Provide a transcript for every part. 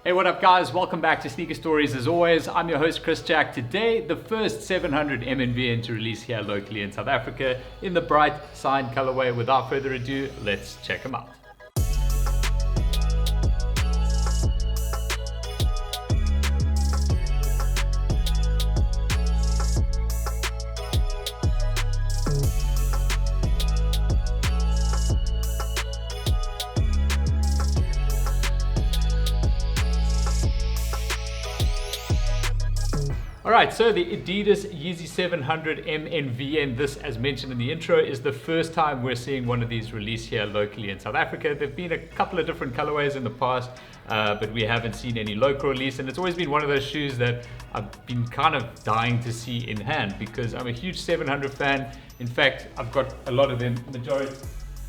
Hey, what up guys? Welcome back to Sneaker Stories. As always, I'm your host Chris Jack. Today, the first 700 MNVN to release here locally in South Africa in the bright Cyan colorway. Without further ado, let's check them out. Alright, so the Adidas Yeezy 700 MNVN, this, as mentioned in the intro, is the first time we're seeing one of these released here locally in South Africa. There've been a couple of different colorways in the past, but we haven't seen any local release, and it's always been one of those shoes that I've been kind of dying to see in hand because I'm a huge 700 fan. In fact, I've got a lot of them,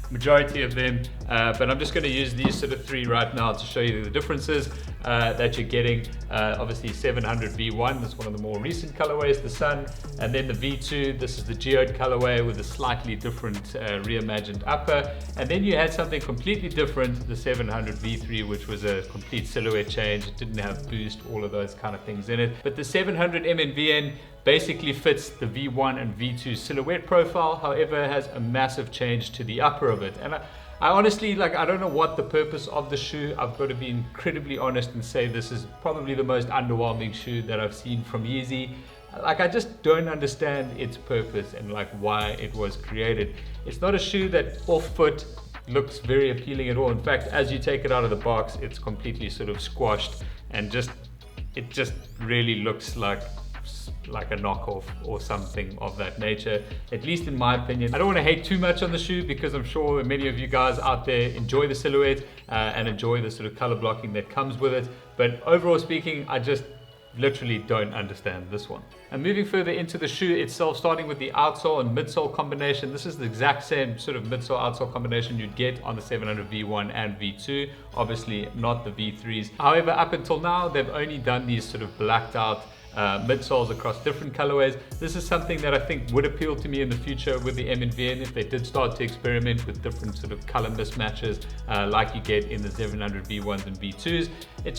majority of them, but I'm just going to use these sort of three right now to show you the differences that you're getting. Obviously 700 V1, that's one of the more recent colorways, the Sun, and then the V2, this is the geode colorway with a slightly different reimagined upper, and then you had something completely different, the 700 V3, which was a complete silhouette change. It didn't have boost, all of those kind of things in it, but the 700 MNVN basically fits the V1 and V2 silhouette profile, however has a massive change to the upper of it. And I honestly, I don't know what the purpose of the shoe. I've got to be incredibly honest and say this is probably the most underwhelming shoe that I've seen from Yeezy. I just don't understand its purpose and why it was created. It's not a shoe that off foot looks very appealing at all. In fact, as you take it out of the box, it's completely sort of squashed and it just really looks like a knockoff or something of that nature, at least in my opinion. I don't want to hate too much on the shoe because I'm sure many of you guys out there enjoy the silhouette and enjoy the sort of color blocking that comes with it, but overall speaking, I just literally don't understand this one. And moving further into the shoe itself, starting with the outsole and midsole combination, this is the exact same sort of midsole outsole combination you'd get on the 700 V1 and V2, obviously not the V3s. However, up until now, they've only done these sort of blacked out midsoles across different colorways. This is something that I think would appeal to me in the future with the MNVN if they did start to experiment with different sort of color mismatches like you get in the 700 V1s and V2s. It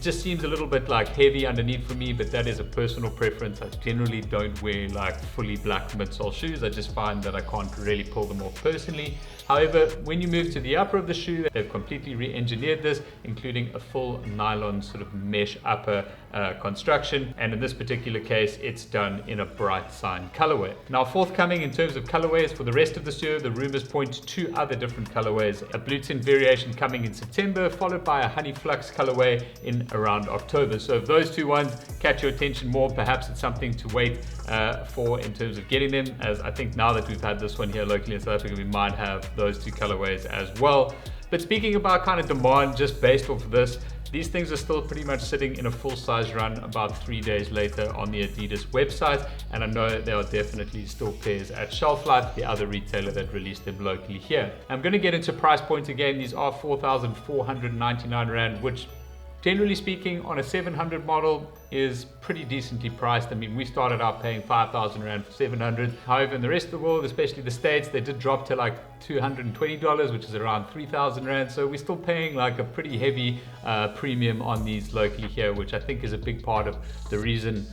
just seems a little bit heavy underneath for me, but that is a personal preference. I generally don't wear fully black midsole shoes. I just find that I can't really pull them off personally. However, when you move to the upper of the shoe, they've completely re-engineered this, including a full nylon sort of mesh upper construction, and in this particular case it's done in a bright Cyan colorway. Now, forthcoming in terms of colorways for the rest of the shoe, the rumors point to two other different colorways, a blue tint variation coming in September, followed by a honey flux colorway in around October. So if those two ones catch your attention more, perhaps it's something to wait for in terms of getting them, as I think now that we've had this one here locally in South Africa, we might have those two colorways as well. But speaking about kind of demand just based off of this, these things are still pretty much sitting in a full-size run about 3 days later on the Adidas website, and I know there are definitely still pairs at Shelf Life, the other retailer that released them locally here. I'm going to get into price points again. These are 4,499 Rand, which generally speaking on a 700 model is pretty decently priced. I mean, we started out paying 5,000 Rand for 700. However, in the rest of the world, especially the States, they did drop to $220, which is around 3,000 Rand. So we're still paying a pretty heavy premium on these locally here, which I think is a big part of the reason,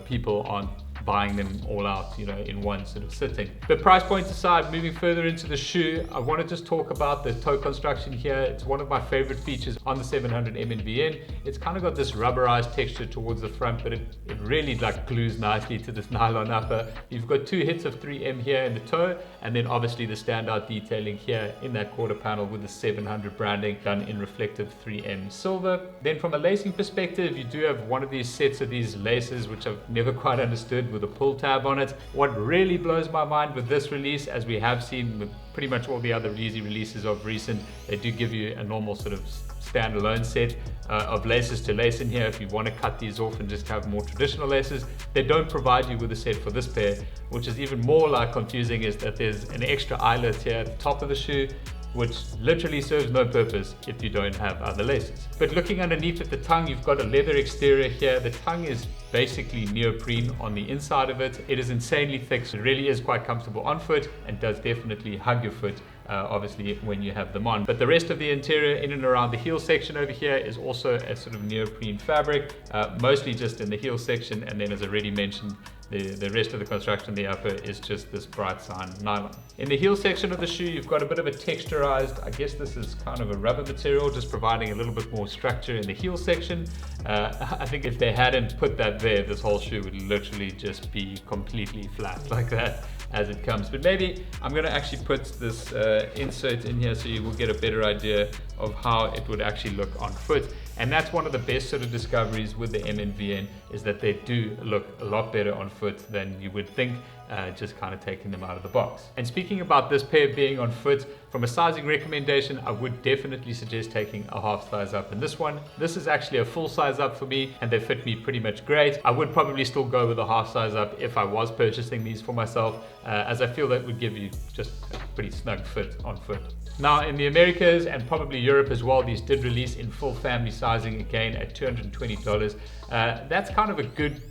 people aren't buying them all out, in one sort of sitting. But price points aside, moving further into the shoe, I want to just talk about the toe construction here. It's one of my favorite features on the 700 MNVN. It's kind of got this rubberized texture towards the front, but it really glues nicely to this nylon upper. You've got 2 hits of 3M here in the toe, and then obviously the standout detailing here in that quarter panel with the 700 branding done in reflective 3M silver. Then from a lacing perspective, you do have one of these sets of these laces, which I've never quite understood, with a pull tab on it. What really blows my mind with this release, as we have seen with pretty much all the other Yeezy releases of recent, they do give you a normal sort of standalone set of laces to lace in here if you want to cut these off and just have more traditional laces. They don't provide you with a set for this pair, which is even more confusing, is that there's an extra eyelet here at the top of the shoe, which literally serves no purpose if you don't have other laces. But looking underneath at the tongue, you've got a leather exterior here. The tongue is basically neoprene on the inside of it. It is insanely thick, so it really is quite comfortable on foot and does definitely hug your foot, obviously when you have them on. But the rest of the interior in and around the heel section over here is also a sort of neoprene fabric, mostly just in the heel section, and then as I already mentioned, the rest of the construction, the upper, is just this bright Cyan nylon. In the heel section of the shoe, you've got a bit of a texturized, I guess this is kind of a rubber material, just providing a little bit more structure in the heel section. I think if they hadn't put that there, this whole shoe would literally just be completely flat like that as it comes. But maybe I'm going to actually put this insert in here so you will get a better idea of how it would actually look on foot. And that's one of the best sort of discoveries with the MNVN, is that they do look a lot better on foot than you would think, just kind of taking them out of the box. And speaking about this pair being on foot, from a sizing recommendation, I would definitely suggest taking a half size up in this one. This is actually a full size up for me, and they fit me pretty much great. I would probably still go with a half size up if I was purchasing these for myself, as I feel that would give you just a pretty snug fit on foot. Now in the Americas and probably Europe as well, these did release in full family sizing, again at $220. That's kind of a good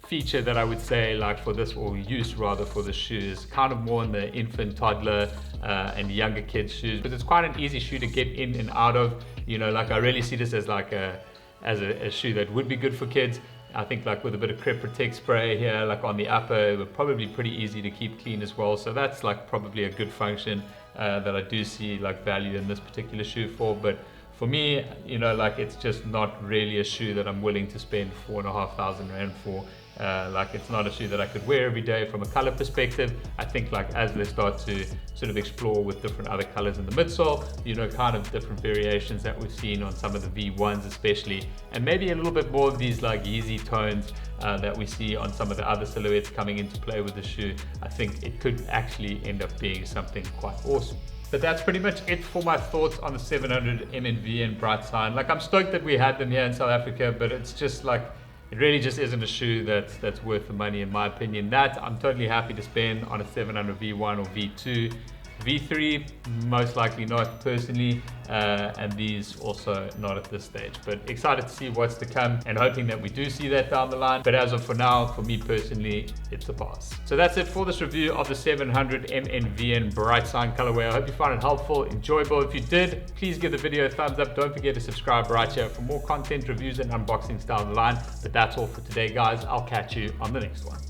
feature that I would say, like for this, or use rather for the shoes, kind of more in the infant, toddler and younger kids shoes, but it's quite an easy shoe to get in and out of. You know, like I really see this as like a shoe that would be good for kids. I think like with a bit of Crep Protect spray here, like on the upper, it would probably be pretty easy to keep clean as well. So that's like probably a good function that I do see like value in this particular shoe for. But for me, you know, like it's just not really a shoe that I'm willing to spend $4,500 Rand for. Like it's not a shoe that I could wear every day. From a color perspective, I think like as they start to sort of explore with different other colors in the midsole, you know, kind of different variations that we've seen on some of the V1s especially, and maybe a little bit more of these like Yeezy tones that we see on some of the other silhouettes coming into play with the shoe, I think it could actually end up being something quite awesome. But that's pretty much it for my thoughts on the 700 MNVN Bright Cyan. Like I'm stoked that we had them here in South Africa, but it's just like, it really just isn't a shoe that's worth the money in my opinion. That I'm totally happy to spend on a 700 V1 or V2. V3, most likely not personally, and these also not at this stage, but excited to see what's to come and hoping that we do see that down the line. But as of for now, for me personally, it's a pass. So that's it for this review of the 700 MNVN Bright Cyan colorway. I hope you found it helpful, enjoyable. If you did, please give the video a thumbs up. Don't forget to subscribe right here for more content, reviews and unboxings down the line. But that's all for today, guys. I'll catch you on the next one.